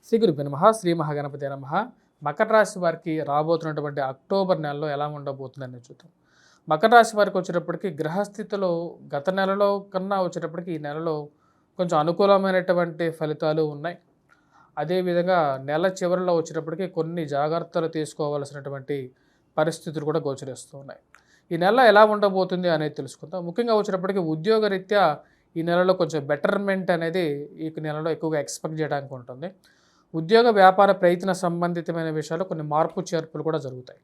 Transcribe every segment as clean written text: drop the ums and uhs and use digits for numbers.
శ్రీ గురుభ్యో నమః. శ్రీ మహాగణపతి నమః. మకర రాశి వారికి రాబోతున్నటువంటి అక్టోబర్ నెలలో ఎలా ఉండబోతుందని చూద్దాం. మకర రాశి వారికి వచ్చేటప్పటికి గ్రహస్థితిలో గత నెలలో కన్నా వచ్చేటప్పటికి ఈ నెలలో కొంచెం అనుకూలమైనటువంటి ఫలితాలు ఉన్నాయి. అదేవిధంగా నెల చివరిలో వచ్చేటప్పటికి కొన్ని జాగ్రత్తలు తీసుకోవాల్సినటువంటి పరిస్థితులు కూడా గోచరిస్తూ ఉన్నాయి. ఈ నెల ఎలా ఉండబోతుంది అనేది తెలుసుకుందాం. ముఖ్యంగా వచ్చేటప్పటికి ఉద్యోగరీత్యా ఈ నెలలో కొంచెం బెటర్మెంట్ అనేది ఈ నెలలో ఎక్కువగా ఎక్స్పెక్ట్ చేయడానికి ఉంటుంది. ఉద్యోగ వ్యాపార ప్రయత్న సంబంధితమైన విషయాలు కొన్ని మార్పు చేర్పులు కూడా జరుగుతాయి.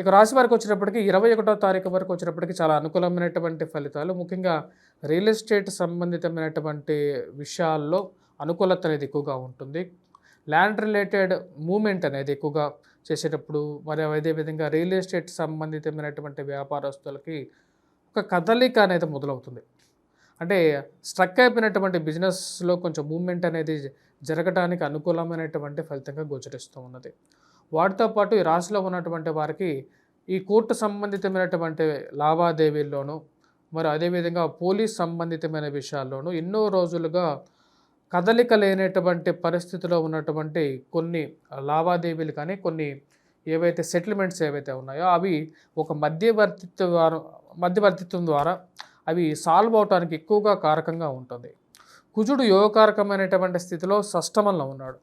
ఇక రాశి వారికి వచ్చేటప్పటికి 21వ తారీఖు వరకు వచ్చేటప్పటికి చాలా అనుకూలమైనటువంటి ఫలితాలు, ముఖ్యంగా రియల్ ఎస్టేట్ సంబంధితమైనటువంటి విషయాల్లో అనుకూలత అనేది ఎక్కువగా ఉంటుంది. ల్యాండ్ రిలేటెడ్ మూమెంట్ అనేది ఎక్కువగా చేసేటప్పుడు, మరి అదేవిధంగా రియల్ ఎస్టేట్ సంబంధితమైనటువంటి వ్యాపారస్తులకి ఒక కదలిక అనేది మొదలవుతుంది. అంటే స్ట్రక్ అయిపోయినటువంటి బిజినెస్లో కొంచెం మూవ్మెంట్ అనేది జరగడానికి అనుకూలమైనటువంటి ఫలితంగా గోచరిస్తూ ఉన్నది. వాటితో పాటు ఈ రాశిలో ఉన్నటువంటి వారికి ఈ కోర్టు సంబంధితమైనటువంటి లావాదేవీల్లోనూ, మరి అదేవిధంగా పోలీస్ సంబంధితమైన విషయాల్లోనూ ఎన్నో రోజులుగా కదలిక లేనటువంటి పరిస్థితిలో ఉన్నటువంటి కొన్ని లావాదేవీలు కానీ, కొన్ని ఏవైతే సెటిల్మెంట్స్ ఏవైతే ఉన్నాయో అవి ఒక మధ్యవర్తిత్వం ద్వారా అవి సాల్వ్ అవడానికి ఎక్కువగా కారకంగా ఉంటుంది. కుజుడు యోగకారకమైనటువంటి స్థితిలో షష్టమంలో ఉన్నాడు.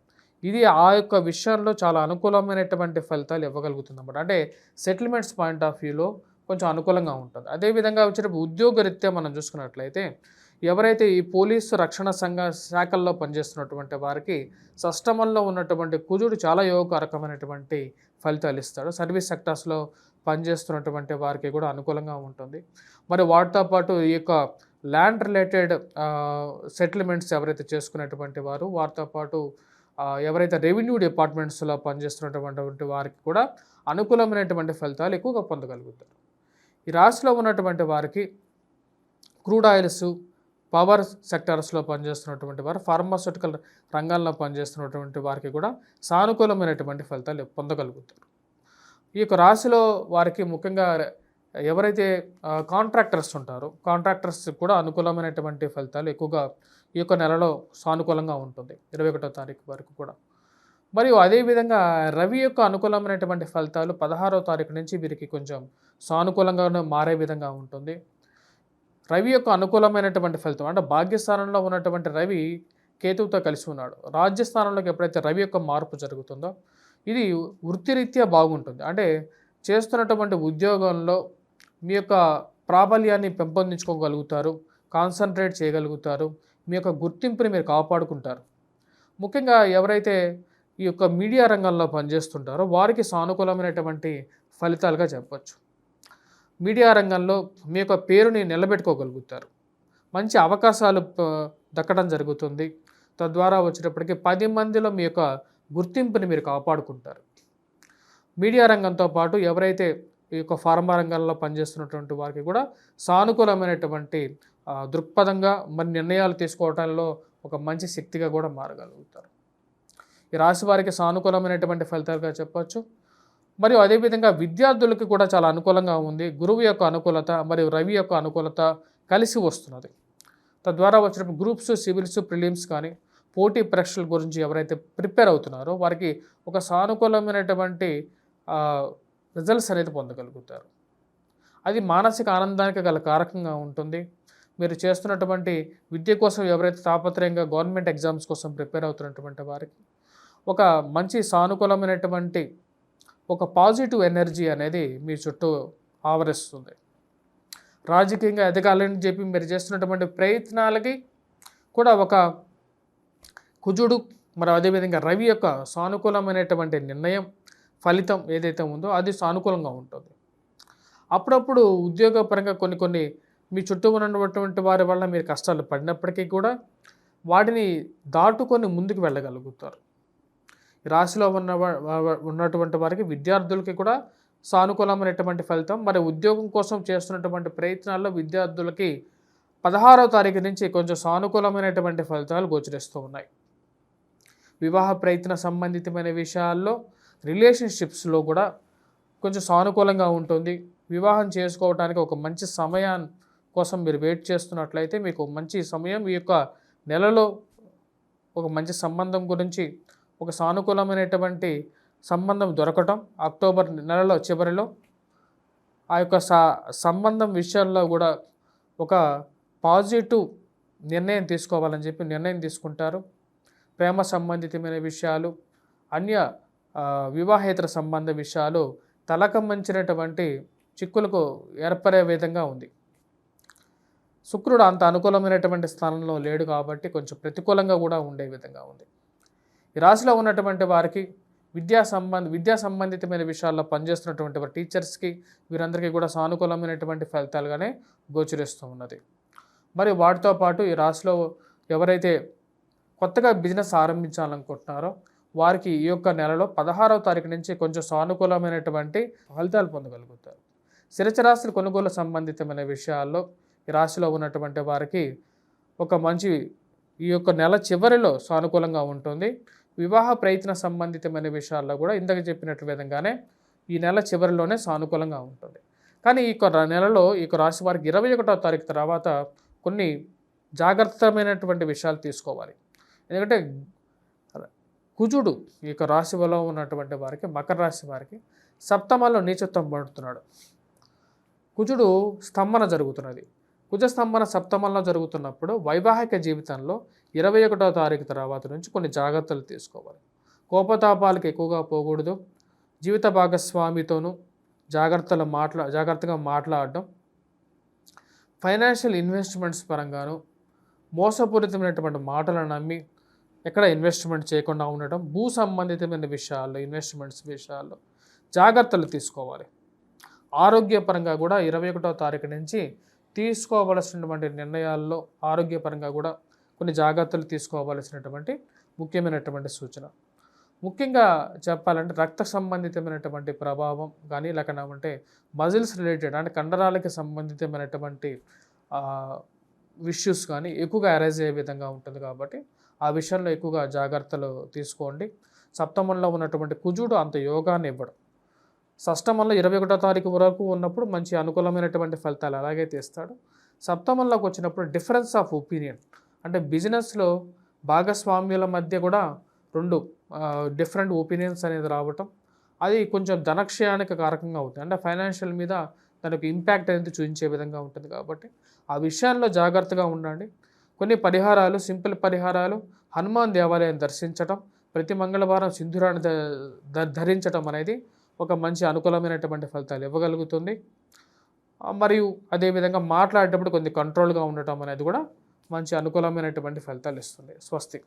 ఇది ఆ యొక్క విషయంలో చాలా అనుకూలమైనటువంటి ఫలితాలు ఇవ్వగలుగుతుంది అన్నమాట. అంటే సెటిల్మెంట్స్ పాయింట్ ఆఫ్ వ్యూలో కొంచెం అనుకూలంగా ఉంటుంది. అదేవిధంగా వచ్చేటప్పుడు ఉద్యోగరీత్యా మనం చూసుకున్నట్లయితే ఎవరైతే ఈ పోలీసు రక్షణ సంఘ శాఖల్లో పనిచేస్తున్నటువంటి వారికి షష్టమంలో ఉన్నటువంటి కుజుడు చాలా యోగకారకమైనటువంటి ఫలితాలు ఇస్తాడు. సర్వీస్ సెక్టార్స్లో పనిచేస్తున్నటువంటి వారికి కూడా అనుకూలంగా ఉంటుంది. మరి వాటితో పాటు ఈ యొక్క ల్యాండ్ రిలేటెడ్ సెటిల్మెంట్స్ ఎవరైతే చేసుకునేటువంటి వారు, వారితో పాటు ఎవరైతే రెవెన్యూ డిపార్ట్మెంట్స్లో పనిచేస్తున్నటువంటి వారికి కూడా అనుకూలమైనటువంటి ఫలితాలు ఎక్కువగా పొందగలుగుతారు. ఈ రాశిలో ఉన్నటువంటి వారికి క్రూడ్ ఆయిల్స్, పవర్ సెక్టార్స్లో పనిచేస్తున్నటువంటి వారు, ఫార్మాస్యూటికల్ రంగాల్లో పనిచేస్తున్నటువంటి వారికి కూడా సానుకూలమైనటువంటి ఫలితాలు పొందగలుగుతారు. ఈ యొక్క రాశిలో వారికి ముఖ్యంగా ఎవరైతే కాంట్రాక్టర్స్ ఉంటారో కాంట్రాక్టర్స్ కూడా అనుకూలమైనటువంటి ఫలితాలు ఎక్కువగా ఈ యొక్క నెలలో సానుకూలంగా ఉంటుంది 21వ తారీఖు వరకు కూడా. మరియు అదేవిధంగా రవి యొక్క అనుకూలమైనటువంటి ఫలితాలు 16వ తారీఖు నుంచి వీరికి కొంచెం సానుకూలంగా మారే విధంగా ఉంటుంది. రవి యొక్క అనుకూలమైనటువంటి ఫలితం అంటే భాగ్యస్థానంలో ఉన్నటువంటి రవి కేతువుతో కలిసి ఉన్నాడు. రాజ్యస్థానంలోకి ఎప్పుడైతే రవి యొక్క మార్పు జరుగుతుందో ఇది వృత్తిరీత్యా బాగుంటుంది. అంటే చేస్తున్నటువంటి ఉద్యోగంలో మీ యొక్క ప్రాబల్యాన్ని పెంపొందించుకోగలుగుతారు, కాన్సన్ట్రేట్ చేయగలుగుతారు, మీ యొక్క గుర్తింపుని మీరు కాపాడుకుంటారు. ముఖ్యంగా ఎవరైతే ఈ యొక్క మీడియా రంగంలో పనిచేస్తుంటారో వారికి సానుకూలమైనటువంటి ఫలితాలుగా చెప్పచ్చు. మీడియా రంగంలో మీ యొక్క పేరుని నిలబెట్టుకోగలుగుతారు, మంచి అవకాశాలు దక్కడం జరుగుతుంది. తద్వారా వచ్చేటప్పటికి 10 మందిలో మీ యొక్క గుర్తింపుని మీరు కాపాడుకుంటారు. మీడియా రంగంతో పాటు ఎవరైతే ఈ యొక్క ఫార్మా రంగంలో పనిచేస్తున్నటువంటి వారికి కూడా సానుకూలమైనటువంటి దృక్పథంగా మరి నిర్ణయాలు తీసుకోవడంలో ఒక మంచి శక్తిగా కూడా మారగలుగుతారు. ఈ రాశి వారికి సానుకూలమైనటువంటి ఫలితాలుగా చెప్పవచ్చు. మరియు అదేవిధంగా విద్యార్థులకి కూడా చాలా అనుకూలంగా ఉంది. గురువు యొక్క అనుకూలత మరియు రవి యొక్క అనుకూలత కలిసి వస్తున్నది. తద్వారా వచ్చినప్పుడు గ్రూప్స్, సివిల్స్, ప్రిలిమ్స్ కానీ పోటీ పరీక్షల గురించి ఎవరైతే ప్రిపేర్ అవుతున్నారో వారికి ఒక సానుకూలమైనటువంటి రిజల్ట్స్ అనేది పొందగలుగుతారు. అది మానసిక ఆనందానికి గల కారకంగా ఉంటుంది. మీరు చేస్తున్నటువంటి విద్య కోసం ఎవరైతే తాపత్రయంగా గవర్నమెంట్ ఎగ్జామ్స్ కోసం ప్రిపేర్ అవుతున్నటువంటి వారికి ఒక మంచి సానుకూలమైనటువంటి ఒక పాజిటివ్ ఎనర్జీ అనేది మీ చుట్టూ ఆవరిస్తుంది. రాజకీయంగా ఎదగాలని చెప్పి మీరు చేస్తున్నటువంటి ప్రయత్నాలకి కూడా ఒక కుజుడు మరి అదేవిధంగా రవి యొక్క సానుకూలమైనటువంటి నిర్ణయం, ఫలితం ఏదైతే ఉందో అది సానుకూలంగా ఉంటుంది. అప్పుడప్పుడు ఉద్యోగపరంగా కొన్ని మీ చుట్టూ ఉన్నటువంటి వారి వల్ల మీరు కష్టాలు పడినప్పటికీ కూడా వాటిని దాటుకొని ముందుకు వెళ్ళగలుగుతారు. ఈ రాశిలో ఉన్నటువంటి వారికి విద్యార్థులకి కూడా సానుకూలమైనటువంటి ఫలితం. మరి ఉద్యోగం కోసం చేస్తున్నటువంటి ప్రయత్నాల్లో విద్యార్థులకి 16వ తారీఖు నుంచి కొంచెం సానుకూలమైనటువంటి ఫలితాలు గోచరిస్తూ ఉన్నాయి. వివాహ ప్రయత్న సంబంధితమైన విషయాల్లో, రిలేషన్షిప్స్లో కూడా కొంచెం సానుకూలంగా ఉంటుంది. వివాహం చేసుకోవడానికి ఒక మంచి సమయం కోసం మీరు వెయిట్ చేస్తున్నట్లయితే మీకు మంచి సమయం ఈ యొక్క నెలలో ఒక మంచి సంబంధం గురించి ఒక సానుకూలమైనటువంటి సంబంధం దొరకటం, అక్టోబర్ నెలలో చివరిలో ఆ యొక్క సంబంధం విషయాల్లో కూడా ఒక పాజిటివ్ నిర్ణయం తీసుకోవాలని చెప్పి నిర్ణయం తీసుకుంటారు. ప్రేమ సంబంధితమైన విషయాలు, అన్య వివాహేతర సంబంధ విషయాలు తలకమ్మంచినటువంటి చిక్కులకు ఏర్పడే విధంగా ఉంది. శుక్రుడు అంత అనుకూలమైనటువంటి స్థానంలో లేడు కాబట్టి కొంచెం ప్రతికూలంగా కూడా ఉండే విధంగా ఉంది. ఈ రాశిలో ఉన్నటువంటి వారికి విద్యా సంబంధితమైన విషయాల్లో పనిచేస్తున్నటువంటి టీచర్స్కి వీరందరికీ కూడా సానుకూలమైనటువంటి ఫలితాలుగానే గోచరిస్తూ ఉన్నది. మరి వాటితో పాటు ఈ రాశిలో ఎవరైతే కొత్తగా బిజినెస్ ఆరంభించాలనుకుంటున్నారో వారికి ఈ యొక్క నెలలో 16వ తారీఖు నుంచి కొంచెం సానుకూలమైనటువంటి ఫలితాలు పొందగలుగుతారు. స్థిరచరాస్తుల కొనుగోలు సంబంధితమైన విషయాల్లో ఈ రాశిలో ఉన్నటువంటి వారికి ఒక మంచి ఈ యొక్క నెల చివరిలో సానుకూలంగా ఉంటుంది. వివాహ ప్రయత్న సంబంధితమైన విషయాల్లో కూడా ఇందాక చెప్పినట్టు విధంగానే ఈ నెల చివరిలోనే సానుకూలంగా ఉంటుంది. కానీ ఈ నెలలో ఈ రాశి వారికి 21వ తారీఖు తర్వాత కొన్ని జాగ్రత్తమైనటువంటి విషయాలు తీసుకోవాలి. ఎందుకంటే కుజుడు ఈ రాశిలో ఉన్నటువంటి వారికి, మకర రాశి వారికి సప్తమంలో నీచత్వం పడుతున్నాడు. కుజుడు స్తంభన జరుగుతున్నది. కుజ స్తంభన సప్తమంలో జరుగుతున్నప్పుడు వైవాహిక జీవితంలో 21వ తారీఖు తర్వాత నుంచి కొన్ని జాగ్రత్తలు తీసుకోవాలి. కోపతాపాలకు ఎక్కువగా పోకూడదు. జీవిత భాగస్వామితోనూ జాగ్రత్తగా మాట్లాడడం, ఫైనాన్షియల్ ఇన్వెస్ట్మెంట్స్ పరంగాను మోసపూరితమైనటువంటి మాటలను నమ్మి ఎక్కడ ఇన్వెస్ట్మెంట్ చేయకుండా ఉండటం, భూ సంబంధితమైన విషయాల్లో ఇన్వెస్ట్మెంట్స్ విషయాల్లో జాగ్రత్తలు తీసుకోవాలి. ఆరోగ్యపరంగా కూడా 21వ తారీఖు నుంచి తీసుకోవలసినటువంటి నిర్ణయాల్లో ఆరోగ్యపరంగా కూడా కొన్ని జాగ్రత్తలు తీసుకోవలసినటువంటి ముఖ్యమైనటువంటి సూచన. ముఖ్యంగా చెప్పాలంటే రక్త సంబంధితమైనటువంటి ప్రభావం కానీ లేకపోతే మజిల్స్ రిలేటెడ్ అంటే కండరాలకి సంబంధితమైనటువంటి ఇష్యూస్ కానీ ఎక్కువగా అరైజ్ అయ్యే విధంగా ఉంటుంది. కాబట్టి ఆ విషయంలో ఎక్కువగా జాగ్రత్తలు తీసుకోండి. సప్తమంలో ఉన్నటువంటి కుజుడు అంత యోగాన్ని ఇవ్వడం, షష్టమంలో 21వ తారీఖు వరకు ఉన్నప్పుడు మంచి అనుకూలమైనటువంటి ఫలితాలు అలాగే తీస్తాడు. సప్తమంలోకి వచ్చినప్పుడు డిఫరెన్స్ ఆఫ్ ఒపీనియన్ అంటే బిజినెస్లో భాగస్వామ్యుల మధ్య కూడా రెండు డిఫరెంట్ ఒపీనియన్స్ అనేది రావటం, అది కొంచెం ధనక్షయానికి కారకంగా అవుతుంది. అంటే ఫైనాన్షియల్ మీద దానికి ఇంపాక్ట్ అనేది చూపించే విధంగా ఉంటుంది. కాబట్టి ఆ విషయాల్లో జాగ్రత్తగా ఉండండి. కొన్ని పరిహారాలు, సింపుల్ పరిహారాలు, హనుమాన్ దేవాలయాన్ని దర్శించడం, ప్రతి మంగళవారం సింధూరాన్ని ధరించడం అనేది ఒక మంచి అనుకూలమైనటువంటి ఫలితాలు ఇవ్వగలుగుతుంది. మరియు అదేవిధంగా మాట్లాడేటప్పుడు కొంచెం కంట్రోల్గా ఉండటం అనేది కూడా మంచి అనుకూలమైనటువంటి ఫలితాలు ఇస్తుంది. స్వస్తి.